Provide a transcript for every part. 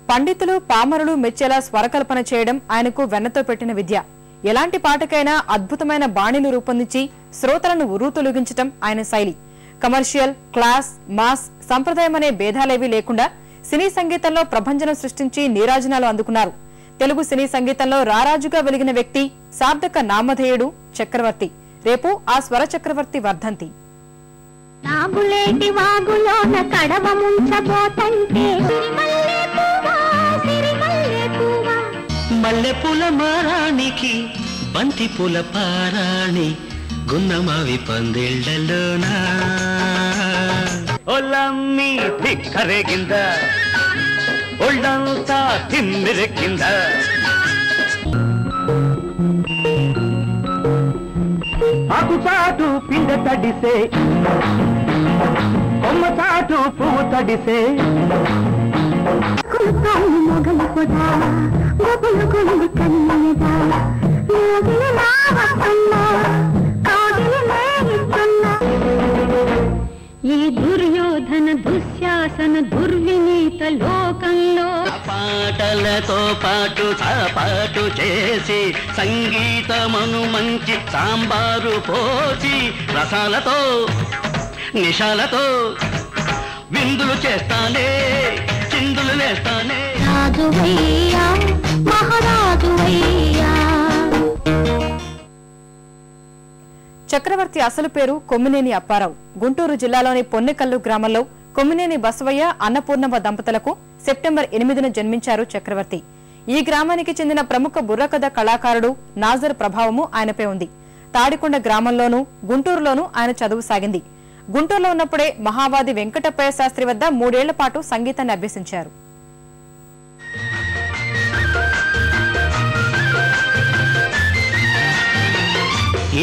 పండితులు పామరులు మెచ్చేలా స్వరకల్పన చేయడం ఆయనకు వెన్నతో పెట్టిన విద్య. ఎలాంటి పాటకైనా అద్భుతమైన బాణీలు రూపొందించి శ్రోతలను ఉర్రూతొలగించటం ఆయన శైలి. కమర్షియల్, క్లాస్, మాస్, సంప్రదాయం అనే భేదాలేవీ లేకుండా సినీ సంగీతంలో ప్రభంజనం సృష్టించి నీరాజనాలు అందుకున్నారు. తెలుగు సినీ సంగీతంలో రారాజుగా వెలిగిన వ్యక్తి, సార్థక నామధేయుడు చక్రవర్తి. రేపు ఆ స్వర చక్రవర్తి వర్ధంతి. మల్లెపూల మారానికి బంతి పూల పారాణి గున్నమావి పందిళ్ళలోనా ఒల్లమ్మి దిక్కరేగింద ఒళ్ళంతా తిమ్మిరెక్కింద ఆకు చాటు పిండ తడిసే కొమ్మ చాటు పువ్వు తడిసే మొగలు కూడా గొప్పలు కొలుగు కన్నదా ఈ దుర్యోధన దుశ్శాసన దుర్వినీత లోకంలో పాటలతో పాటు చాపాటు చేసి సంగీతమను మంచి సాంబారు పోసి రసాలతో నిషాలతో విందులు చేస్తానే చిందులు వేస్తానే రాజువయ్యా మహారాజువయ్యా. చక్రవర్తి అసలు పేరు కొమ్మినేని అప్పారావు. గుంటూరు జిల్లాలోని పొన్నెకల్లు గ్రామంలో కొమ్మినేని బసవయ్య, అన్నపూర్ణమ్మ దంపతులకు సెప్టెంబర్ 8న జన్మించారు చక్రవర్తి. ఈ గ్రామానికి చెందిన ప్రముఖ బుర్రకథ కళాకారుడు నాజర్ ప్రభావము ఆయనపై ఉంది. తాడికొండ గ్రామంలోనూ గుంటూరులోనూ ఆయన చదువు సాగింది. గుంటూరులో ఉన్నప్పుడే మహావాది వెంకటప్పయ్య శాస్త్రి వద్ద 3 ఏళ్ల పాటు సంగీతాన్ని అభ్యసించారు.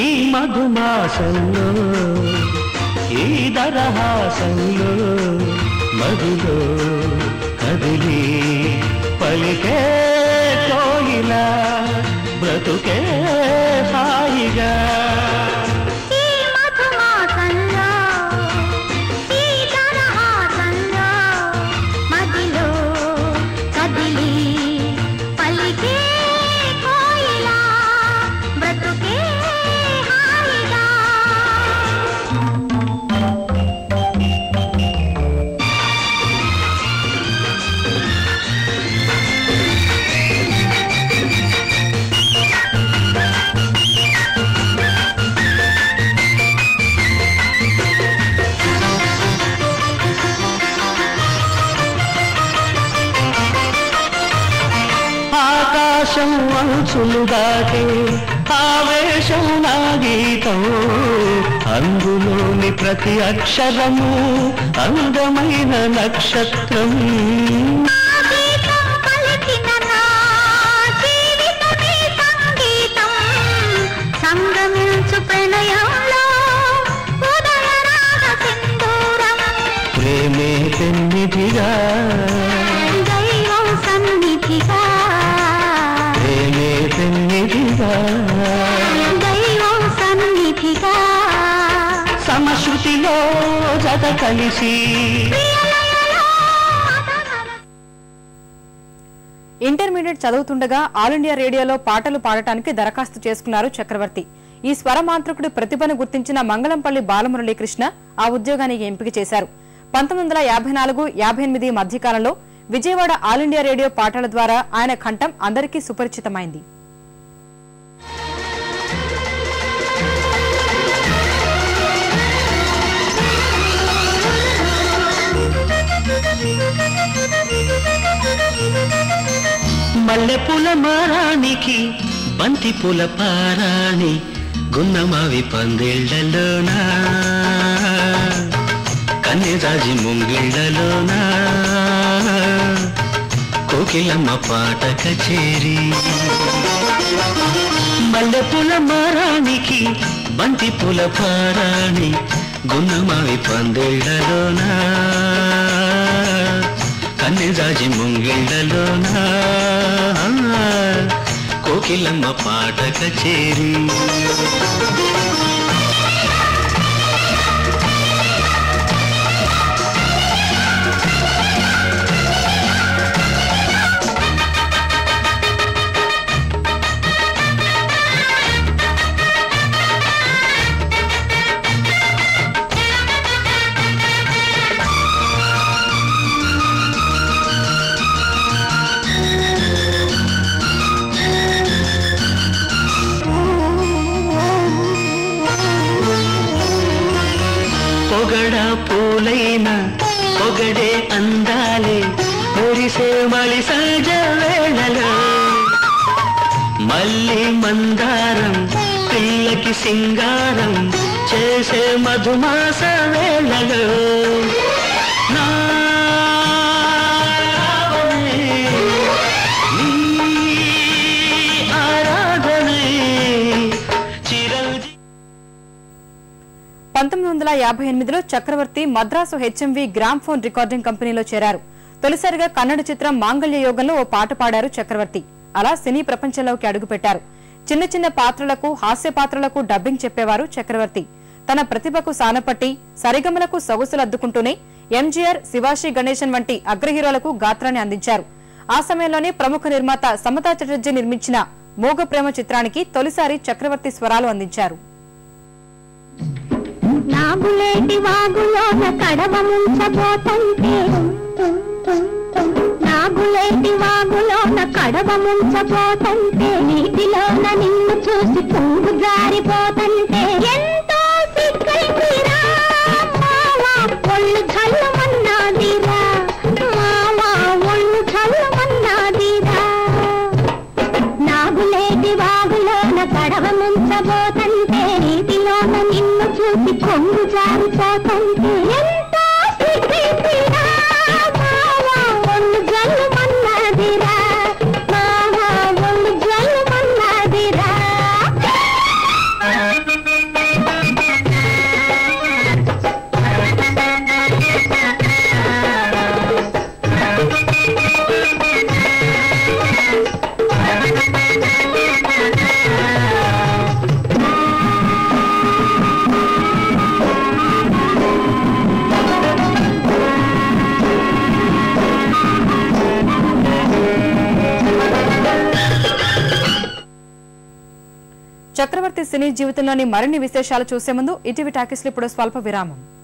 ఈ మధుమాసంలో ఈ దరహాసంలో మధులో కదిలి పలికే కోయిలా బ్రతుకే హాయిగా అంచులు దాటే ఆవేశం నా గీతం అందులోని ప్రతి అక్షరము అందమైన నక్షత్రం ప్రేమే పెన్నిధిగా సమశృతిలో జత కలిసి. ఇంటర్మీడియట్ చదువుతుండగా ఆల్ ఇండియా రేడియోలో పాటలు పాడటానికి దరఖాస్తు చేసుకున్నారు చక్రవర్తి. ఈ స్వరమాంత్రికుడి ప్రతిభను గుర్తించిన మంగళంపల్లి బాలమురళీకృష్ణ ఆ ఉద్యోగానికి ఎంపిక చేశారు. 1954-58 మధ్యకాలంలో విజయవాడ ఆల్ ఇండియా రేడియో పాటల ద్వారా ఆయన కంఠం అందరికీ సుపరిచితమైంది. మల్లెపూల మారానికి బంతి పూల పారాణి గున్నమావి పందిళ్ళలోనా కన్నెరాజి ముంగిళ్ళలోనా కోకిలమ్మ పాట కచేరి మల్లెపూల మారానికి బంతి పూల పారాణి గున్నమావి పందిళ్ళలోనా కన్నెరాజి ముంగిళ్ళలోనా కోకిలమ్మ పాట కచేరి పొగడే అందాలే మురిసే మలి సహజ వేళలో మల్లి మందారం పిల్లకి సింగారం చేసే మధుమాస వేళలో పంతొమ్మిది 1958లో చక్రవర్తి మద్రాసు హెచ్ఎంవి గ్రామ్ఫోన్ రికార్డింగ్ కంపెనీలో చేరారు. తొలిసారిగా కన్నడ చిత్రం మాంగళ్య యోగంలో ఓ పాట పాడారు చక్రవర్తి. అలా సినీ ప్రపంచంలోకి అడుగుపెట్టారు. చిన్న చిన్న పాత్రలకు, హాస్య పాత్రలకు డబ్బింగ్ చెప్పేవారు చక్రవర్తి. తన ప్రతిభకు సానపట్టి సరిగమలకు సొగసులద్దుకుంటూనే ఎంజీఆర్, శివాజీ గణేశన్ వంటి అగ్రహీరోలకు గాత్రాన్ని అందించారు. ఆ సమయంలోనే ప్రముఖ నిర్మాత సమతా చటర్జీ నిర్మించిన మోగ ప్రేమ చిత్రానికి తొలిసారి చక్రవర్తి స్వరాలు అందించారు. నాగులేటి వాగులోన కడవ ముంచబోతంటే నాగులేటి వాగులోన కడవ ముంచబోతంటే నీటిలోన నిన్ను చూసి పొంగు జారిపోతంటే ఎంతో సిగ్గైందిరా మావా ఒళ్ళు చల్లమన్నాదిరా మావా ఒళ్ళు చల్లమన్నాదిరా నాగులేటి వాగులోన కడవ ముంచబోతంటే నీటిలోన నిన్ను చూసి పొంగు జారిపోతంటే ఎంతో సిగ్గైందిరా మావా ఒళ్ళు జల్లుమన్నాదిరా మావా ఒళ్ళు జల్లుమన్నాదిరా చక్రవర్తి సినీ జీవితంలోని మరిన్ని విశేషాలు చూసే ముందు ఈటీవీ టాకీస్లో ఇప్పుడు స్వల్ప విరామం.